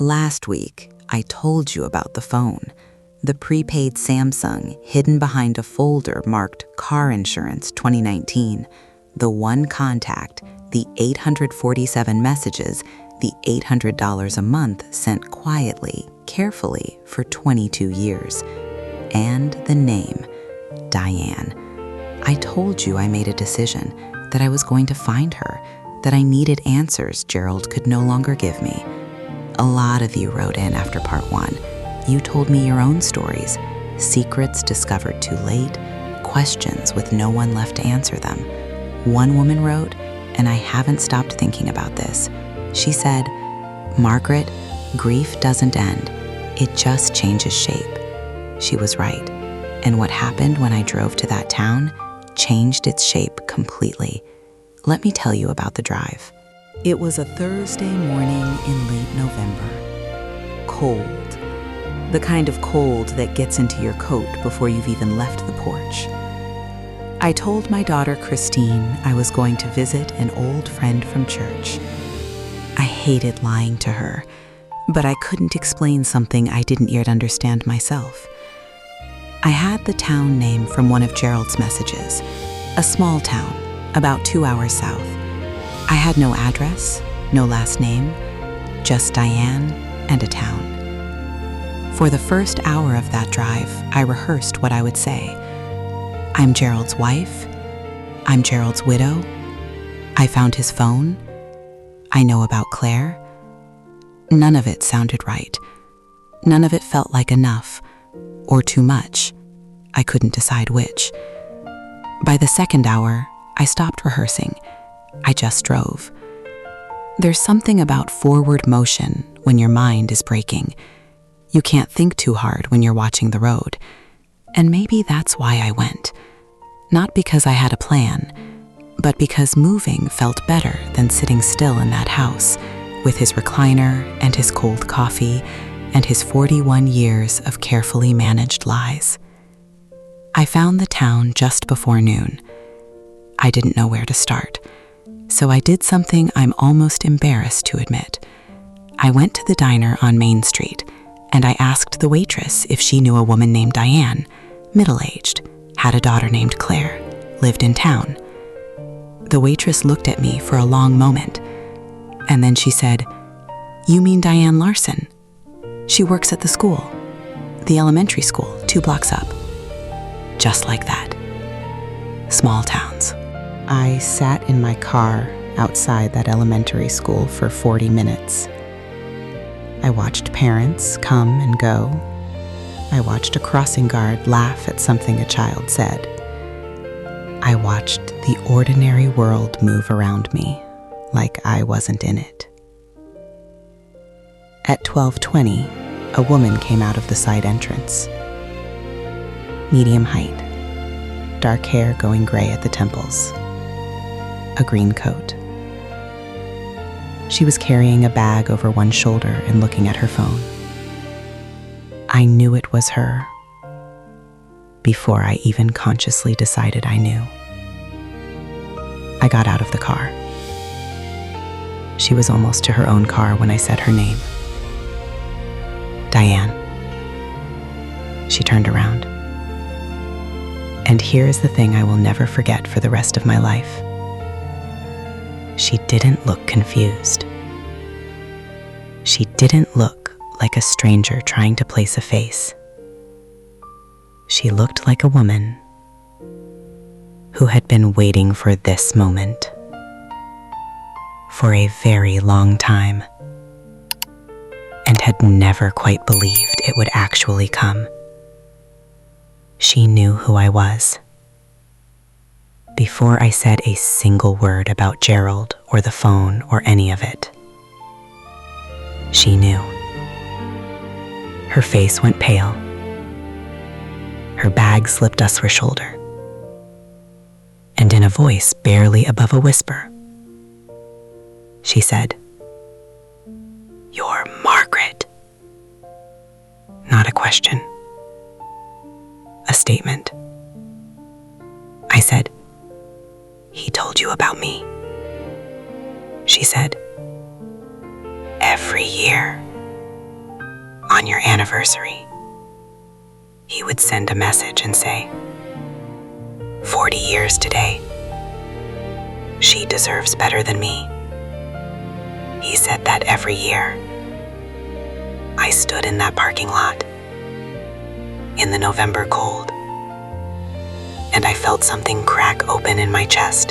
Last week, I told you about the phone, the prepaid Samsung hidden behind a folder marked Car Insurance 2019, the one contact, the 847 messages, the $800 a month sent quietly, carefully for 22 years, and the name, Diane. I told you I made a decision, that I was going to find her, that I needed answers Gerald could no longer give me. A lot of you wrote in after part 1. You told me your own stories, secrets discovered too late, questions with no one left to answer them. One woman wrote, and I haven't stopped thinking about this. She said, "Margaret, grief doesn't end. It just changes shape." She was right. And what happened when I drove to that town changed its shape completely. Let me tell you about the drive. It was a Thursday morning in late November. Cold. The kind of cold that gets into your coat before you've even left the porch. I told my daughter Christine I was going to visit an old friend from church. I hated lying to her, but I couldn't explain something I didn't yet understand myself. I had the town name from one of Gerald's messages, a small town, about 2 hours south. I had no address, no last name, just Diane and a town. For the first hour of that drive, I rehearsed what I would say. I'm Gerald's wife. I'm Gerald's widow. I found his phone. I know about Claire. None of it sounded right. None of it felt like enough, or too much. I couldn't decide which. By the second hour, I stopped rehearsing. I just drove. There's something about forward motion when your mind is breaking. You can't think too hard when you're watching the road. And maybe that's why I went. Not because I had a plan, but because moving felt better than sitting still in that house with his recliner and his cold coffee and his 41 years of carefully managed lies. I found the town just before noon. I didn't know where to start, so I did something I'm almost embarrassed to admit. I went to the diner on Main Street, and I asked the waitress if she knew a woman named Diane, middle-aged, had a daughter named Claire, lived in town. The waitress looked at me for a long moment, and then she said, "You mean Diane Larson? She works at the school, the elementary school, 2 blocks up." Just like that. Small towns. I sat in my car outside that elementary school for 40 minutes. I watched parents come and go. I watched a crossing guard laugh at something a child said. I watched the ordinary world move around me like I wasn't in it. At 12:20, a woman came out of the side entrance. Medium height, dark hair going gray at the temples, a green coat. She was carrying a bag over one shoulder and looking at her phone. I knew it was her before I even consciously decided I knew. I got out of the car. She was almost to her own car when I said her name. Diane. She turned around. And here's the thing I will never forget for the rest of my life. She didn't look confused. She didn't look like a stranger trying to place a face. She looked like a woman who had been waiting for this moment for a very long time and had never quite believed it would actually come. She knew who I was. Before I said a single word about Gerald or the phone or any of it, she knew. Her face went pale. Her bag slipped us her shoulder. And in a voice barely above a whisper, she said, "You're Margaret." Not a question. A statement. I said, "He told you about me." She said, "Every year." On your anniversary, he would send a message and say, 40 years today. She deserves better than me. He said that every year. I stood in that parking lot in the November cold, and I felt something crack open in my chest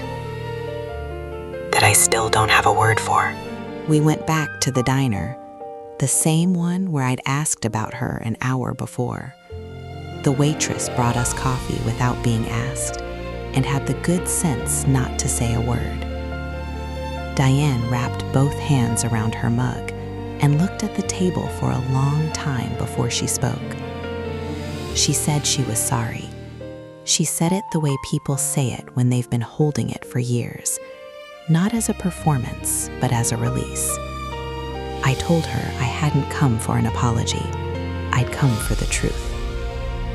that I still don't have a word for. We went back to the diner, the same one where I'd asked about her an hour before. The waitress brought us coffee without being asked and had the good sense not to say a word. Diane wrapped both hands around her mug and looked at the table for a long time before she spoke. She said she was sorry. She said it the way people say it when they've been holding it for years, not as a performance, but as a release. I told her I hadn't come for an apology. I'd come for the truth.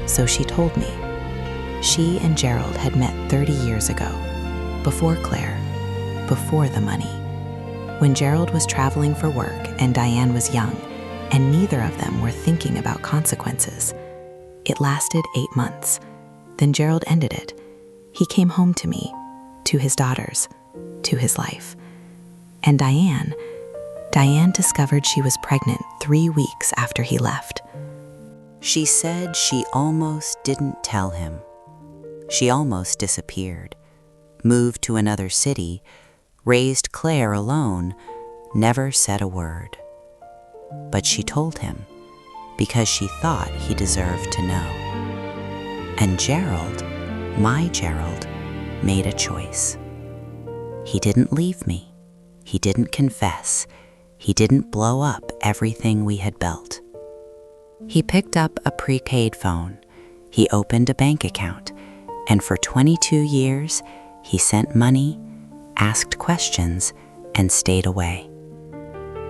So she told me. She and Gerald had met 30 years ago, before Claire, before the money, when Gerald was traveling for work and Diane was young, and neither of them were thinking about consequences. It lasted 8 months. Then Gerald ended it. He came home to me, to his daughters, to his life. And Diane discovered she was pregnant 3 weeks after he left. She said she almost didn't tell him. She almost disappeared, moved to another city, raised Claire alone, never said a word. But she told him because she thought he deserved to know. And Gerald, my Gerald, made a choice. He didn't leave me. He didn't confess. He didn't blow up everything we had built. He picked up a prepaid phone. He opened a bank account. And for 22 years, he sent money, asked questions, and stayed away.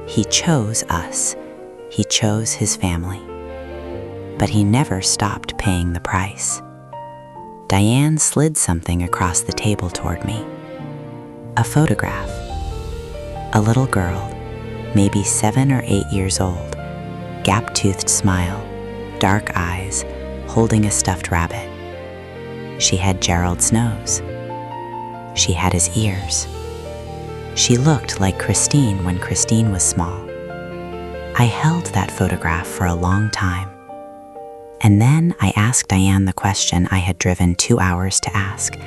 He chose us. He chose his family. But he never stopped paying the price. Diane slid something across the table toward me. A photograph. A little girl, maybe 7 or 8 years old, gap-toothed smile, dark eyes, holding a stuffed rabbit. She had Gerald's nose. She had his ears. She looked like Christine when Christine was small. I held that photograph for a long time. And then I asked Diane the question I had driven 2 hours to ask,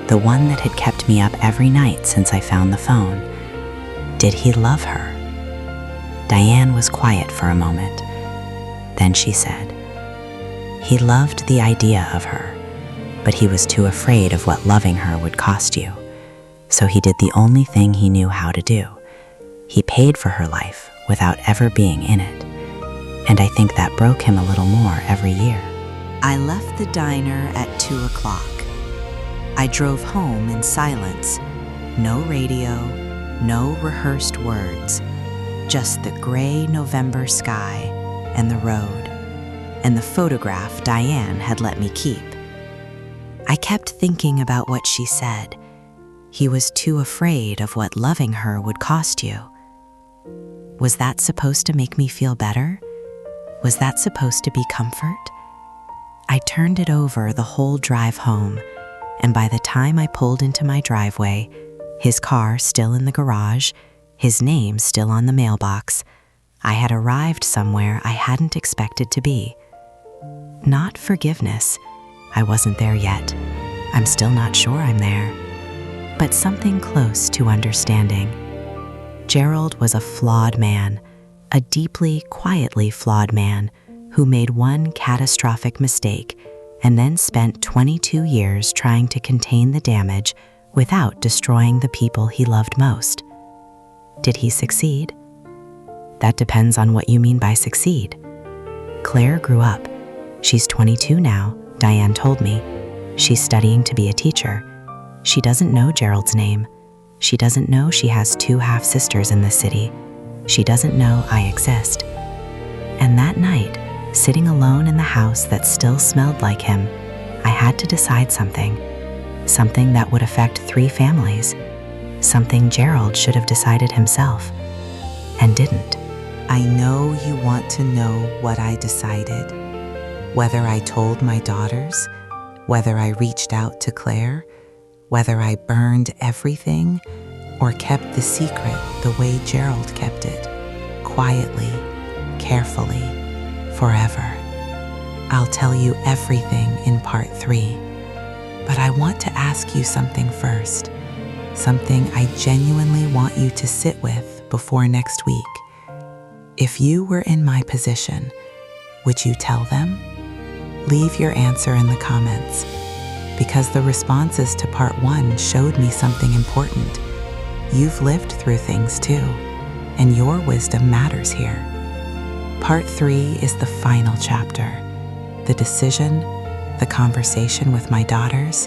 the one that had kept me up every night since I found the phone. Did he love her? Diane was quiet for a moment. Then she said, he loved the idea of her, but he was too afraid of what loving her would cost you. So he did the only thing he knew how to do. He paid for her life without ever being in it. And I think that broke him a little more every year. I left the diner at 2 o'clock. I drove home in silence. No radio, no rehearsed words. Just the gray November sky and the road, and the photograph Diane had let me keep. I kept thinking about what she said. He was too afraid of what loving her would cost you. Was that supposed to make me feel better? Was that supposed to be comfort? I turned it over the whole drive home, and by the time I pulled into my driveway, his car still in the garage, his name still on the mailbox, I had arrived somewhere I hadn't expected to be. Not forgiveness. I wasn't there yet. I'm still not sure I'm there. But something close to understanding. Gerald was a flawed man, a deeply, quietly flawed man who made one catastrophic mistake and then spent 22 years trying to contain the damage without destroying the people he loved most. Did he succeed? That depends on what you mean by succeed. Claire grew up. She's 22 now, Diane told me. She's studying to be a teacher. She doesn't know Gerald's name. She doesn't know she has 2 half-sisters in the city. She doesn't know I exist. And that night, sitting alone in the house that still smelled like him, I had to decide something that would affect 3 families, something Gerald should have decided himself, and didn't. I know you want to know what I decided. Whether I told my daughters, whether I reached out to Claire, whether I burned everything, or kept the secret the way Gerald kept it, quietly, carefully, forever. I'll tell you everything in part 3, but I want to ask you something first, something I genuinely want you to sit with before next week. If you were in my position, would you tell them? Leave your answer in the comments, because the responses to part 1 showed me something important. You've lived through things too, and your wisdom matters here. Part 3 is the final chapter, the decision, the conversation with my daughters,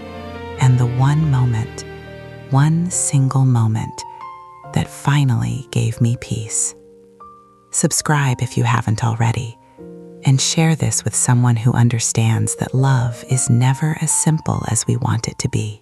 and the one single moment that finally gave me peace. Subscribe if you haven't already, and share this with someone who understands that love is never as simple as we want it to be.